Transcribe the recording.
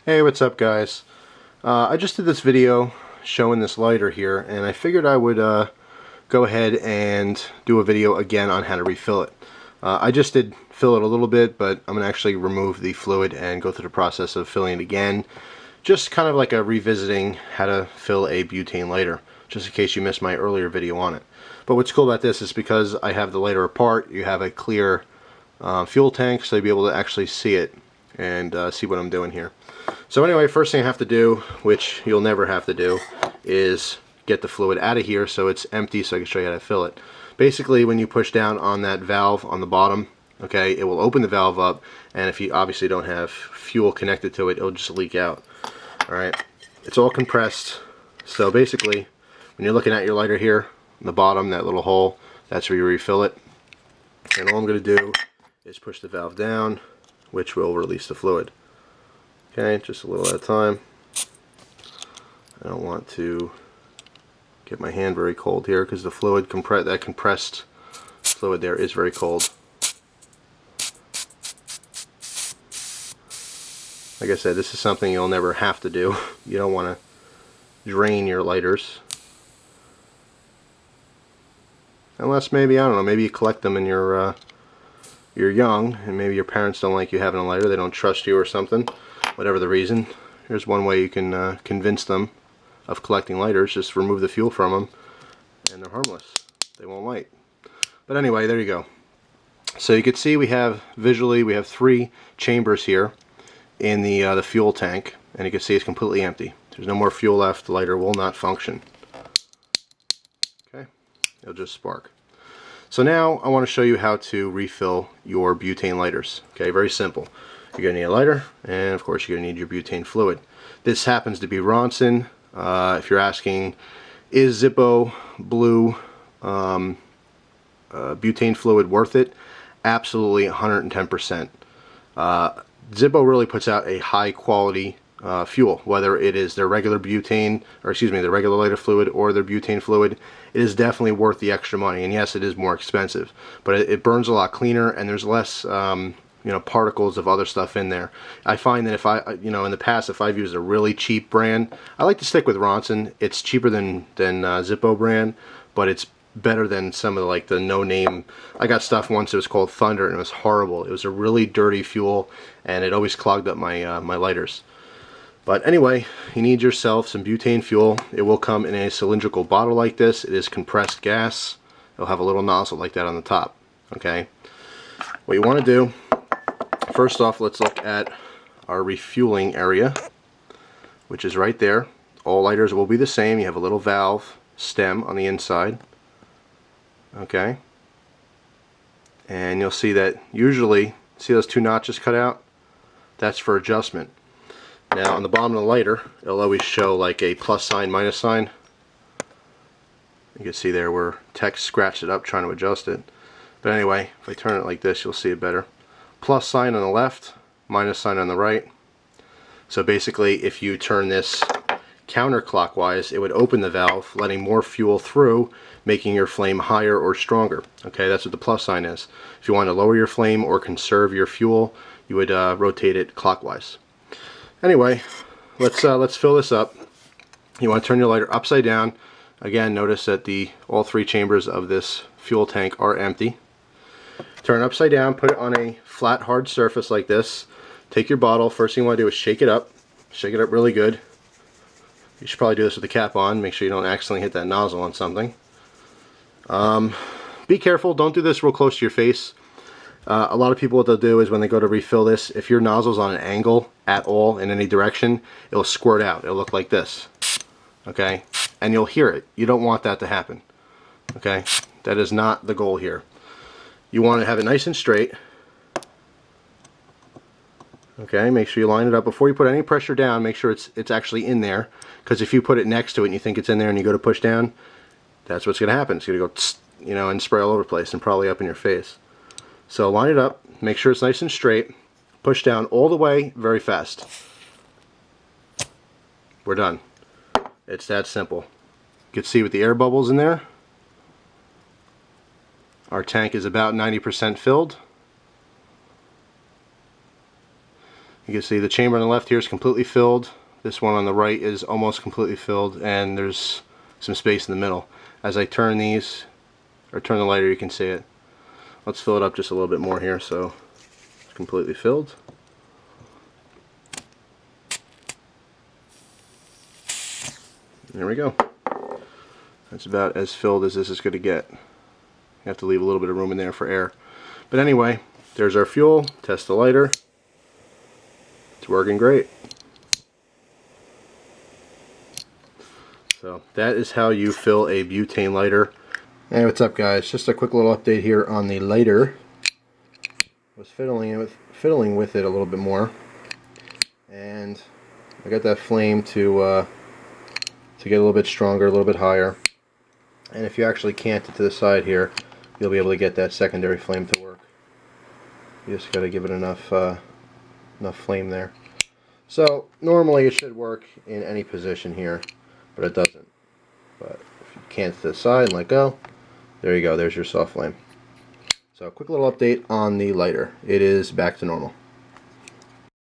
Hey, what's up guys? I just did this video showing this lighter here, and I figured I would go ahead and do a video again on how to refill it. I just did fill it a little bit, but I'm going to actually remove the fluid and go through the process of filling it again. Just kind of like a revisiting how to fill a butane lighter, just in case you missed my earlier video on it. But what's cool about this is because I have the lighter apart, you have a clear fuel tank, so you'll be able to actually see it and see what I'm doing here. So anyway, first thing I have to do, which you'll never have to do, is get the fluid out of here so it's empty so I can show you how to fill it. Basically, when you push down on that valve on the bottom, okay, it will open the valve up, and if you obviously don't have fuel connected to it, it'll just leak out. Alright, it's all compressed, so basically, when you're looking at your lighter here, on the bottom, that little hole, that's where you refill it. And all I'm going to do is push the valve down, which will release the fluid. Okay, just a little at a time. I don't want to get my hand very cold here because the fluid, that compressed fluid there is very cold. Like I said, this is something you'll never have to do. You don't want to drain your lighters. Unless maybe, I don't know, maybe you collect them and you're young and maybe your parents don't like you having a lighter, they don't trust you or something. Whatever the reason, here's one way you can convince them of collecting lighters. Just remove the fuel from them and they're harmless. They won't light. But anyway, there you go. So you can see we have three chambers here in the fuel tank, and you can see it's completely empty. There's no more fuel left. The lighter will not function. Okay, it'll just spark. So now I want to show you how to refill your butane lighters. Okay, very simple. You're going to need a lighter, and of course you're going to need your butane fluid. This happens to be Ronson. If you're asking, is Zippo blue butane fluid worth it? Absolutely 110%. Zippo really puts out a high quality fuel, whether it is their regular butane, or excuse me, their regular lighter fluid or their butane fluid. It is definitely worth the extra money, and yes, it is more expensive, but it burns a lot cleaner, and there's less particles of other stuff in there. I find that if in the past, if I've used a really cheap brand, I like to stick with Ronson. It's cheaper than Zippo brand, but it's better than some of the no-name. I got stuff once, it was called Thunder, and it was horrible. It was a really dirty fuel, and it always clogged up my my lighters. But anyway, you need yourself some butane fuel. It will come in a cylindrical bottle like this. It is compressed gas. It'll have a little nozzle like that on the top. Okay, what you want to do, first off, let's look at our refueling area, which is right there. All lighters will be the same. You have a little valve stem on the inside. Okay, and you'll see that usually, see those two notches cut out? That's for adjustment. Now on the bottom of the lighter, it'll always show like a plus sign, minus sign. You can see there where text scratched it up trying to adjust it. But anyway, if I turn it like this, you'll see it better. Plus sign on the left, minus sign on the right. So basically, if you turn this counterclockwise, it would open the valve, letting more fuel through, making your flame higher or stronger. Okay, that's what the plus sign is. If you want to lower your flame or conserve your fuel, you would rotate it clockwise. Anyway, let's fill this up. You want to turn your lighter upside down. Again, notice that all three chambers of this fuel tank are empty. Turn it upside down, put it on a flat, hard surface like this. Take your bottle. First thing you want to do is shake it up. Shake it up really good. You should probably do this with the cap on. Make sure you don't accidentally hit that nozzle on something. Be careful. Don't do this real close to your face. A lot of people, what they'll do is when they go to refill this, if your nozzle's on an angle at all in any direction, it'll squirt out. It'll look like this. Okay? And you'll hear it. You don't want that to happen. Okay? That is not the goal here. You want to have it nice and straight. Okay, make sure you line it up. Before you put any pressure down, make sure it's actually in there, because if you put it next to it and you think it's in there and you go to push down, that's what's going to happen. It's going to go tss, and spray all over the place and probably up in your face. So line it up, make sure it's nice and straight, push down all the way very fast. We're done. It's that simple. You can see with the air bubbles in there, our tank is about 90% filled. You can see the chamber on the left here is completely filled. This one on the right is almost completely filled, and there's some space in the middle. As I turn these, or turn the lighter, you can see it. Let's fill it up just a little bit more here so it's completely filled. There we go. That's about as filled as this is going to get. You have to leave a little bit of room in there for air. But anyway, there's our fuel. Test the lighter. It's working great. So that is how you fill a butane lighter. Hey, what's up guys? Just a quick little update here on the lighter. I was fiddling with it a little bit more, and I got that flame to get a little bit stronger, a little bit higher. And if you actually cant it to the side here, you'll be able to get that secondary flame to work. You just got to give it enough flame there. So normally it should work in any position here, but it doesn't. But if you cant it to the side and let go, there you go, there's your soft flame. So quick little update on the lighter. It is back to normal.